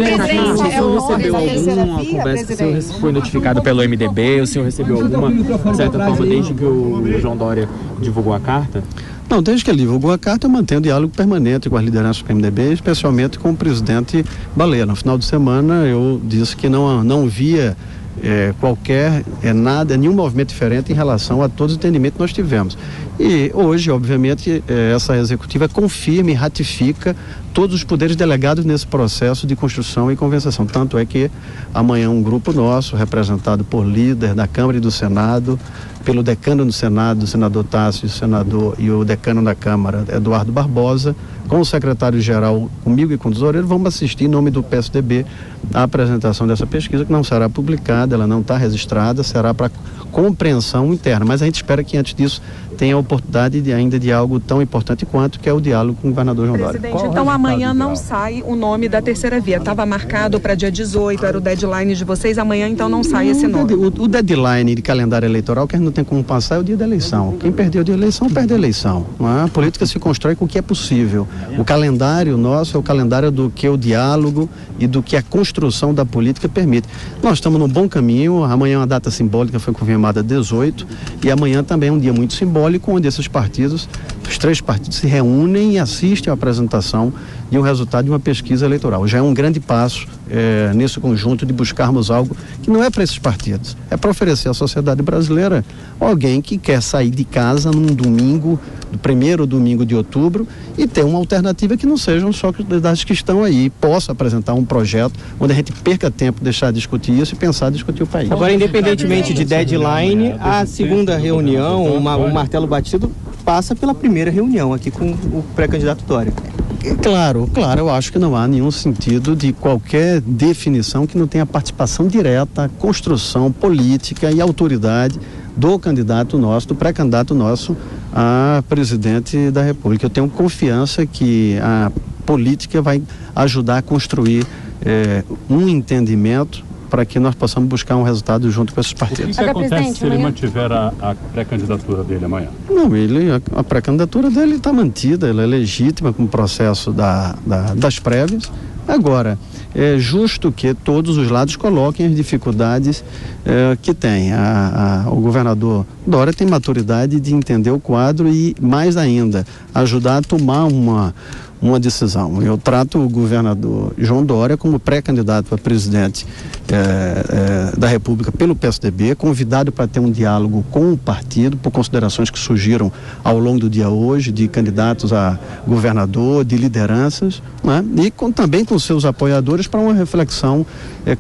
O senhor foi notificado pelo MDB? O senhor recebeu alguma certa forma desde que o João Dória divulgou a carta? Não, desde que ele divulgou a carta, eu mantenho um diálogo permanente com as lideranças do MDB, especialmente com o presidente Baleia. No final de semana, eu disse que não via nenhum movimento diferente em relação a todos os entendimentos que nós tivemos. E hoje, obviamente, essa executiva confirma e ratifica todos os poderes delegados nesse processo de construção e convenção. Tanto é que amanhã um grupo nosso, representado por líder da Câmara e do Senado, pelo decano do Senado, o senador Tássio, e o decano da Câmara, Eduardo Barbosa, com o secretário-geral, comigo e com o tesoureiro, vamos assistir em nome do PSDB a apresentação dessa pesquisa, que não será publicada, ela não está registrada, será para compreensão interna, mas a gente espera que antes disso tenha a oportunidade ainda de algo tão importante quanto, que é o diálogo com o governador João Dória. Presidente, então amanhã não sai o nome da terceira via, estava marcado para dia 18, era o deadline de vocês, amanhã então não sai esse nome. O deadline de calendário eleitoral, que a gente não tem como passar, é o dia da eleição. Quem perdeu o dia da eleição, perde a eleição. A política se constrói com o que é possível. O calendário nosso é o calendário do que o diálogo e do que a construção da política permite. Nós estamos num bom caminho, amanhã é uma data simbólica, foi confirmada 18, e amanhã também é um dia muito simbólico, onde esses partidos, os três partidos, se reúnem e assistem à apresentação de um resultado de uma pesquisa eleitoral. Já é um grande passo nesse conjunto de buscarmos algo que não é para esses partidos, é para oferecer à sociedade brasileira alguém que quer sair de casa num domingo, do primeiro domingo de outubro, e ter uma alternativa que não sejam só das que estão aí, possa apresentar um projeto onde a gente perca tempo, deixar de discutir isso e pensar em discutir o país. Agora, independentemente de deadline, a segunda reunião, o martelo batido, passa pela primeira reunião aqui com o pré-candidato Dória. Claro, eu acho que não há nenhum sentido de qualquer definição que não tenha participação direta, construção política e autoridade do candidato nosso, do pré-candidato nosso a presidente da República. Eu tenho confiança que a política vai ajudar a construir um entendimento para que nós possamos buscar um resultado junto com esses partidos. O que acontece se ele mantiver a pré-candidatura dele amanhã? Não, a pré-candidatura dele está mantida, ela é legítima com o processo das prévias. Agora, é justo que todos os lados coloquem as dificuldades que tem. O governador Dória tem maturidade de entender o quadro e, mais ainda, ajudar a tomar uma decisão. Eu trato o governador João Dória como pré-candidato a presidente da República pelo PSDB, convidado para ter um diálogo com o partido, por considerações que surgiram ao longo do dia hoje, de candidatos a governador, de lideranças, né? E também com seus apoiadores para uma reflexão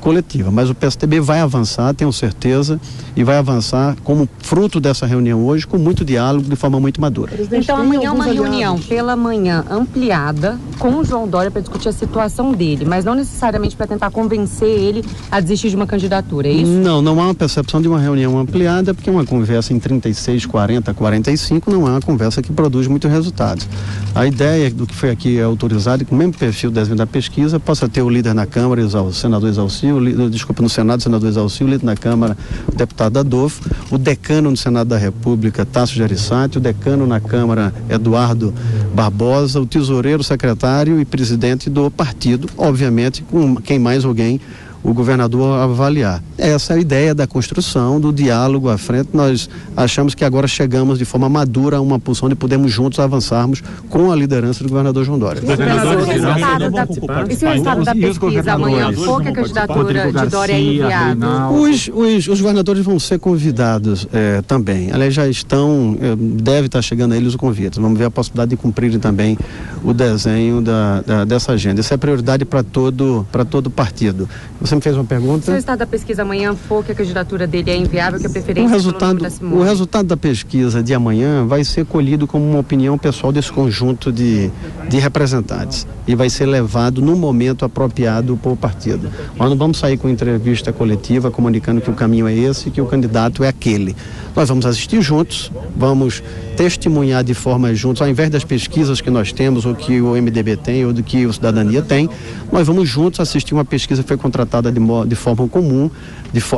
coletiva. Mas o PSDB vai avançar, tenho certeza, e vai avançar como fruto dessa reunião hoje, com muito diálogo, de forma muito madura. Então amanhã uma reunião pela manhã ampliada com o João Dória para discutir a situação dele, mas não necessariamente para tentar convencer ele a desistir de uma candidatura, é isso? Não há uma percepção de uma reunião ampliada, porque uma conversa em 36, 40, 45 não é uma conversa que produz muitos resultados. A ideia do que foi aqui autorizado, com o mesmo perfil da pesquisa, possa ter o líder na Câmara, o senador Exaucil, no Senado, o senador Exaucil, o líder na Câmara, o deputado Adolfo, o decano no Senado da República, Tássio Gereissati, o decano na Câmara, Eduardo Barbosa, o tesoureiro, secretário e presidente do partido, obviamente, com quem mais alguém o governador avaliar. Essa é a ideia da construção, do diálogo à frente. Nós achamos que agora chegamos de forma madura a uma posição onde podemos juntos avançarmos com a liderança do governador João Dória. E se o resultado da pesquisa amanhã for que a candidatura de Dória é enviada? Os governadores vão ser convidados também. Aliás, já estão, deve estar chegando a eles o convite. Vamos ver a possibilidade de cumprirem também o desenho dessa agenda. Isso é prioridade para todo partido. Você me fez uma pergunta? Se o resultado da pesquisa amanhã for que a candidatura dele é inviável, que a preferência o resultado da pesquisa de amanhã vai ser colhido como uma opinião pessoal desse conjunto de representantes e vai ser levado no momento apropriado por partido. Nós não vamos sair com entrevista coletiva comunicando que o caminho é esse e que o candidato é aquele. Nós vamos assistir juntos, vamos testemunhar de forma juntos, ao invés das pesquisas que nós temos, ou que o MDB tem, ou do que o Cidadania tem, nós vamos juntos assistir uma pesquisa que foi contratada de forma comum,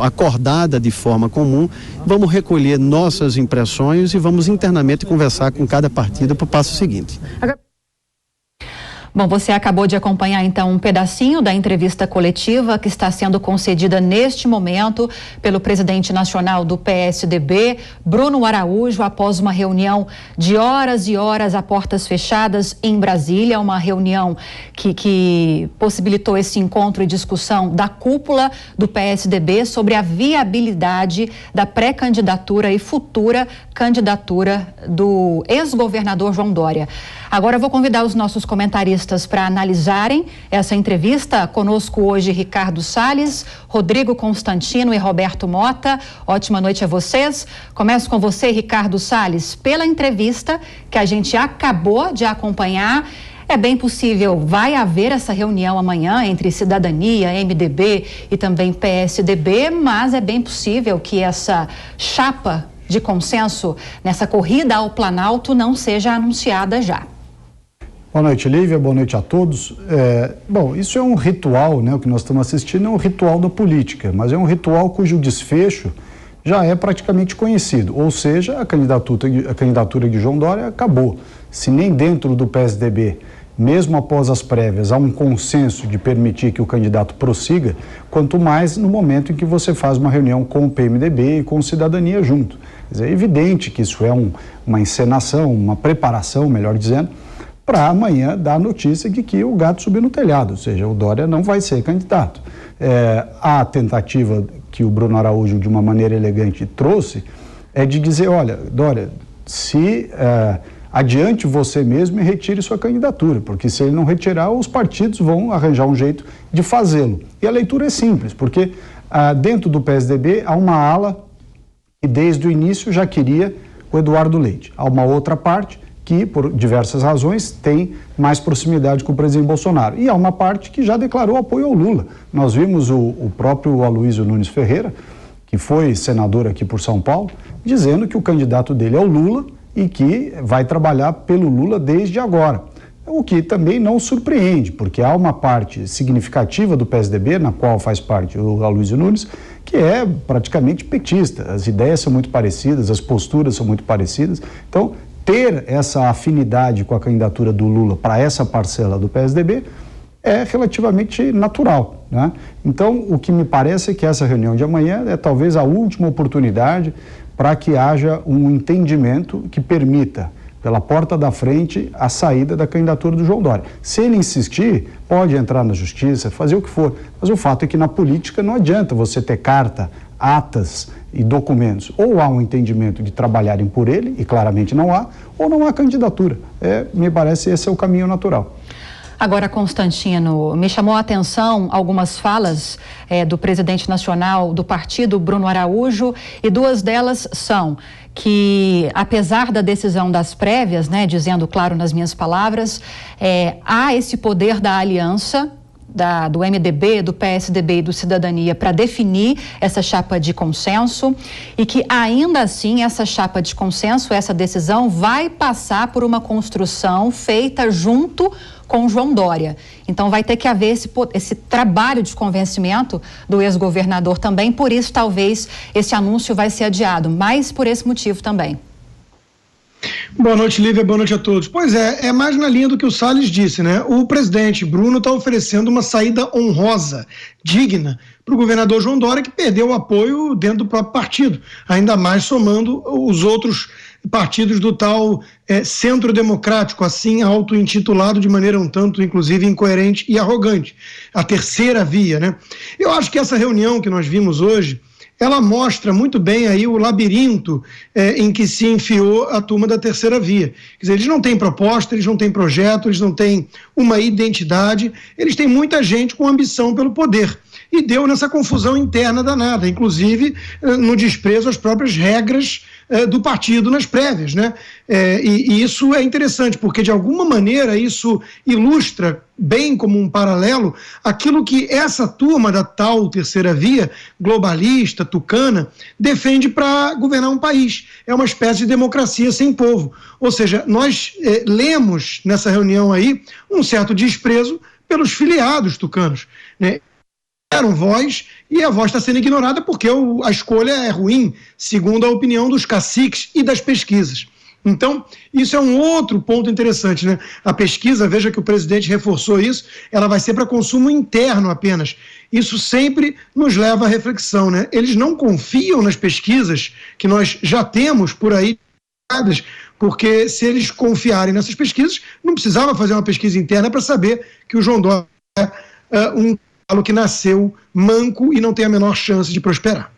acordada de forma comum, vamos recolher nossas impressões e vamos internamente conversar com cada partido para o passo seguinte. Bom, você acabou de acompanhar então um pedacinho da entrevista coletiva que está sendo concedida neste momento pelo presidente nacional do PSDB, Bruno Araújo, após uma reunião de horas e horas a portas fechadas em Brasília, uma reunião que possibilitou esse encontro e discussão da cúpula do PSDB sobre a viabilidade da pré-candidatura e futura candidatura do ex-governador João Dória. Agora eu vou convidar os nossos comentaristas para analisarem essa entrevista. Conosco hoje Ricardo Salles, Rodrigo Constantino e Roberto Mota. Ótima noite a vocês. Começo com você, Ricardo Salles. Pela entrevista que a gente acabou de acompanhar, é bem possível, vai haver essa reunião amanhã entre Cidadania, MDB e também PSDB, mas é bem possível que essa chapa de consenso nessa corrida ao Planalto não seja anunciada já. Boa noite, Lívia, boa noite a todos. Bom, isso é um ritual, né? O que nós estamos assistindo é um ritual da política, mas é um ritual cujo desfecho já é praticamente conhecido, ou seja, a candidatura de João Dória acabou. Se nem dentro do PSDB, mesmo após as prévias, há um consenso de permitir que o candidato prossiga, quanto mais no momento em que você faz uma reunião com o PMDB e com Cidadania junto. Quer dizer, é evidente que isso é uma encenação, uma preparação, melhor dizendo, para amanhã dar a notícia de que o gato subiu no telhado, ou seja, o Dória não vai ser candidato. A tentativa que o Bruno Araújo, de uma maneira elegante, trouxe, é de dizer, olha, Dória, se adiante você mesmo e retire sua candidatura, porque se ele não retirar, os partidos vão arranjar um jeito de fazê-lo. E a leitura é simples, porque dentro do PSDB há uma ala que desde o início já queria o Eduardo Leite. Há uma outra parte que, por diversas razões, tem mais proximidade com o presidente Bolsonaro. E há uma parte que já declarou apoio ao Lula. Nós vimos o próprio Aloysio Nunes Ferreira, que foi senador aqui por São Paulo, dizendo que o candidato dele é o Lula e que vai trabalhar pelo Lula desde agora. O que também não surpreende, porque há uma parte significativa do PSDB, na qual faz parte o Aloysio Nunes, que é praticamente petista. As ideias são muito parecidas, as posturas são muito parecidas. Então, ter essa afinidade com a candidatura do Lula para essa parcela do PSDB é relativamente natural, né? Então, o que me parece é que essa reunião de amanhã é talvez a última oportunidade para que haja um entendimento que permita, pela porta da frente, a saída da candidatura do João Dória. Se ele insistir, pode entrar na justiça, fazer o que for, mas o fato é que na política não adianta você ter carta, atas e documentos. Ou há um entendimento de trabalharem por ele, e claramente não há, ou não há candidatura. Me parece esse é o caminho natural. Agora, Constantino, me chamou a atenção algumas falas do presidente nacional do partido, Bruno Araújo, e duas delas são que, apesar da decisão das prévias, né, dizendo claro nas minhas palavras, há esse poder da aliança do MDB, do PSDB e do Cidadania para definir essa chapa de consenso e que ainda assim essa chapa de consenso, essa decisão vai passar por uma construção feita junto com João Dória. Então vai ter que haver esse trabalho de convencimento do ex-governador também, por isso talvez esse anúncio vai ser adiado, mas por esse motivo também. Boa noite, Lívia, boa noite a todos. Pois é mais na linha do que o Salles disse, né? O presidente Bruno está oferecendo uma saída honrosa, digna, para o governador João Dória, que perdeu o apoio dentro do próprio partido, ainda mais somando os outros partidos do tal centro democrático, assim auto-intitulado de maneira um tanto, inclusive, incoerente e arrogante. A terceira via, né? Eu acho que essa reunião que nós vimos hoje, ela mostra muito bem aí o labirinto em que se enfiou a turma da terceira via. Quer dizer, eles não têm proposta, eles não têm projeto, eles não têm uma identidade, eles têm muita gente com ambição pelo poder. E deu nessa confusão interna danada, inclusive no desprezo às próprias regras do partido nas prévias, né? E isso é interessante, porque de alguma maneira isso ilustra bem como um paralelo aquilo que essa turma da tal terceira via, globalista, tucana, defende para governar um país. É uma espécie de democracia sem povo. Ou seja, nós lemos nessa reunião aí um certo desprezo pelos filiados tucanos, né? Deram voz e a voz está sendo ignorada porque a escolha é ruim, segundo a opinião dos caciques e das pesquisas. Então, isso é um outro ponto interessante, né? A pesquisa, veja que o presidente reforçou isso, ela vai ser para consumo interno apenas. Isso sempre nos leva à reflexão, né? Eles não confiam nas pesquisas que nós já temos por aí, porque se eles confiarem nessas pesquisas, não precisava fazer uma pesquisa interna para saber que o João Dória é um galo que nasceu manco e não tem a menor chance de prosperar.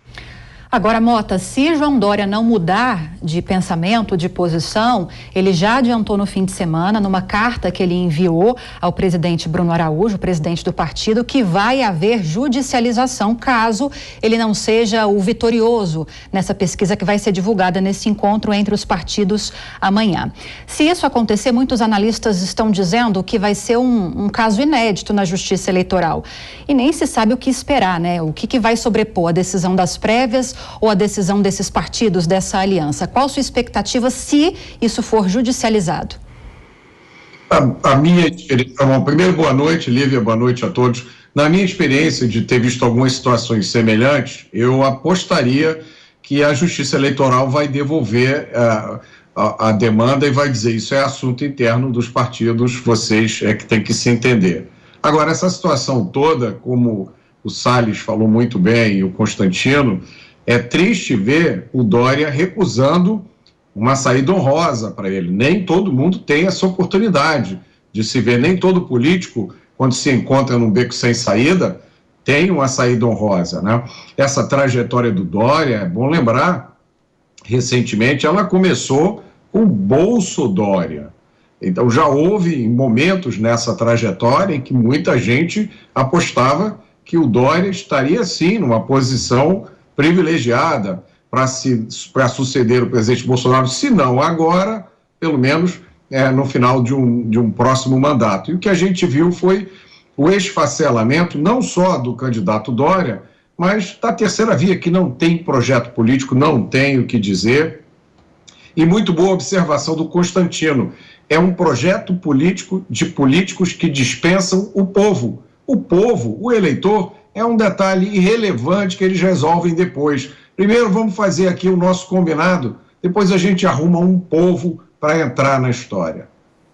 Agora, Mota, se João Dória não mudar de pensamento, de posição, ele já adiantou no fim de semana, numa carta que ele enviou ao presidente Bruno Araújo, presidente do partido, que vai haver judicialização caso ele não seja o vitorioso nessa pesquisa que vai ser divulgada nesse encontro entre os partidos amanhã. Se isso acontecer, muitos analistas estão dizendo que vai ser um caso inédito na Justiça Eleitoral. E nem se sabe o que esperar, né? O que vai sobrepor, a decisão das prévias ou a decisão desses partidos, dessa aliança? Qual a sua expectativa se isso for judicializado? A minha experiência... Bom, primeiro, boa noite, Lívia, boa noite a todos. Na minha experiência de ter visto algumas situações semelhantes, eu apostaria que a Justiça Eleitoral vai devolver a demanda e vai dizer isso é assunto interno dos partidos, vocês é que tem que se entender. Agora, essa situação toda, como o Salles falou muito bem e o Constantino, é triste ver o Dória recusando uma saída honrosa para ele. Nem todo mundo tem essa oportunidade de se ver, nem todo político, quando se encontra num beco sem saída, tem uma saída honrosa, né? Essa trajetória do Dória, é bom lembrar, recentemente ela começou com o Bolso Dória. Então já houve momentos nessa trajetória em que muita gente apostava que o Dória estaria sim numa posição privilegiada para suceder o presidente Bolsonaro, se não agora, pelo menos no final de um próximo mandato. E o que a gente viu foi o esfacelamento não só do candidato Dória, mas da terceira via, que não tem projeto político, não tem o que dizer. E muito boa observação do Constantino. É um projeto político de políticos que dispensam o povo. O povo, o eleitor, é um detalhe irrelevante que eles resolvem depois. Primeiro vamos fazer aqui o nosso combinado, depois a gente arruma um povo para entrar na história.